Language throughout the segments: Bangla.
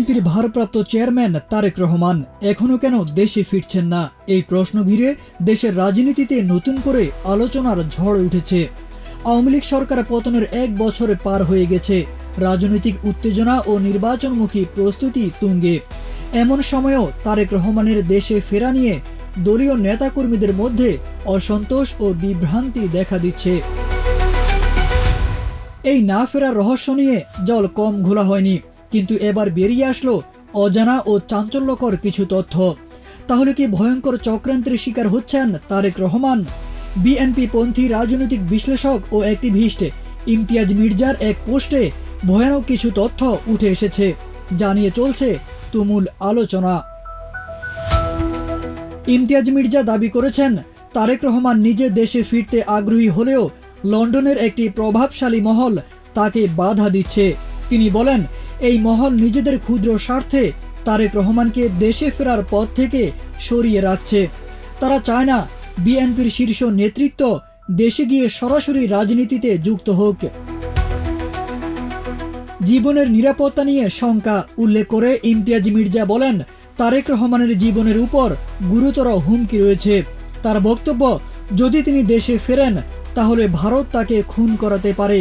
বিএনপির ভারপ্রাপ্ত চেয়ারম্যান তারেক রহমান এখনো কেন দেশে ফিরছেন না, এই প্রশ্ন ঘিরে দেশের রাজনীতিতে নতুন করে আলোচনার ঝড় উঠেছে। আওয়ামী লীগ সরকার পতনের 1 বছরে পার হয়ে গেছে, রাজনৈতিক উত্তেজনা ও নির্বাচনমুখী প্রস্তুতি তুঙ্গে। এমন সময়েও তারেক রহমানের দেশে ফেরা নিয়ে দলীয় নেতাকর্মীদের মধ্যে অসন্তোষ ও বিভ্রান্তি দেখা দিচ্ছে। এই না ফেরার রহস্য নিয়ে জল কম ঘোলা হয়নি, কিন্তু এবার বেরিয়ে আসলো অজানা ও চাঞ্চল্যকর কিছু তথ্য। তাহলে কি ভয়ঙ্কর চক্রান্তের শিকার হচ্ছেন তারেক রহমান? বিএনপি পন্থী রাজনৈতিক বিশ্লেষক ও অ্যাক্টিভিস্ট ইমতিয়াজ মির্জার এক পোস্টে ভয়ানক কিছু তথ্য উঠে এসেছে, যা নিয়ে চলছে তুমুল আলোচনা। ইমতিয়াজ মির্জা দাবি করেছেন, তারেক রহমান নিজে দেশে ফিরতে আগ্রহী হলেও লন্ডনের একটি প্রভাবশালী মহল তাকে বাধা দিচ্ছে। তিনি বলেন, এই মহল নিজেদের ক্ষুদ্র স্বার্থে তারেক রহমানকে দেশে ফেরার পথ থেকে সরিয়ে রাখছে। তারা চায় না বিএনপির শীর্ষ নেতৃত্ব দেশে গিয়ে সরাসরি রাজনীতিতে যুক্ত হোক। জীবনের নিরাপত্তা নিয়ে শঙ্কা উল্লেখ করে ইমতিয়াজ মির্জা বলেন, তারেক রহমানের জীবনের উপর গুরুতর হুমকি রয়েছে। তার বক্তব্য, যদি তিনি দেশে ফেরেন তাহলে ভারত তাকে খুন করাতে পারে,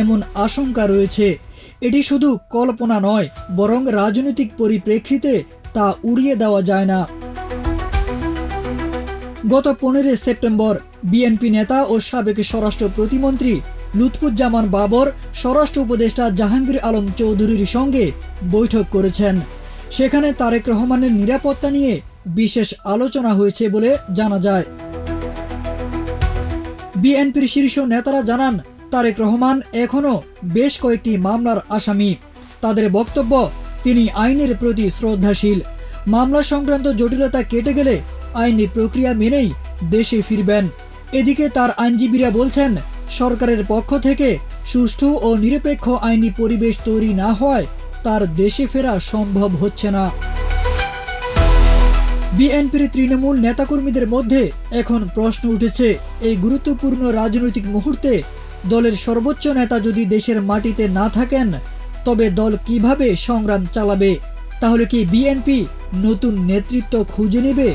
এমন আশঙ্কা রয়েছে। এটি শুধু কল্পনা নয়, বরং রাজনৈতিক পরিপ্রেক্ষিতে তা উড়িয়ে দেওয়া যায় না। গত 15 সেপ্টেম্বর বিএনপি নেতা ও সাবেক স্বরাষ্ট্র প্রতিমন্ত্রী লুৎফুজ্জামান বাবর স্বরাষ্ট্র উপদেষ্টা জাহাঙ্গীর আলম চৌধুরীর সঙ্গে বৈঠক করেছেন। সেখানে তারেক রহমানের নিরাপত্তা নিয়ে বিশেষ আলোচনা হয়েছে বলে জানা যায়। বিএনপির শীর্ষ নেতারা জানান, তারেক রহমান এখনও বেশ কয়েকটি মামলার আসামি। তাদের বক্তব্য, তিনি আইনের প্রতি শ্রদ্ধাশীল। মামলা সংক্রান্ত জটিলতা কেটে গেলে আইনি প্রক্রিয়া মেনেই দেশে ফিরবেন। এদিকে তার আইনজীবীরা বলছেন, সরকারের পক্ষ থেকে সুষ্ঠু ও নিরপেক্ষ আইনি পরিবেশ তৈরি না হওয়ায় তার দেশে ফেরা সম্ভব হচ্ছে না। বিএনপির তৃণমূল নেতাকর্মীদের মধ্যে এখন প্রশ্ন উঠেছে, এই গুরুত্বপূর্ণ রাজনৈতিক মুহূর্তে দলের সর্বোচ্চ নেতা যদি দেশের মাটিতে না থাকেন, তবে দল কিভাবে সংগ্রাম চালাবে? তাহলে কি বিএনপি নতুন নেতৃত্ব খুঁজে নেবে?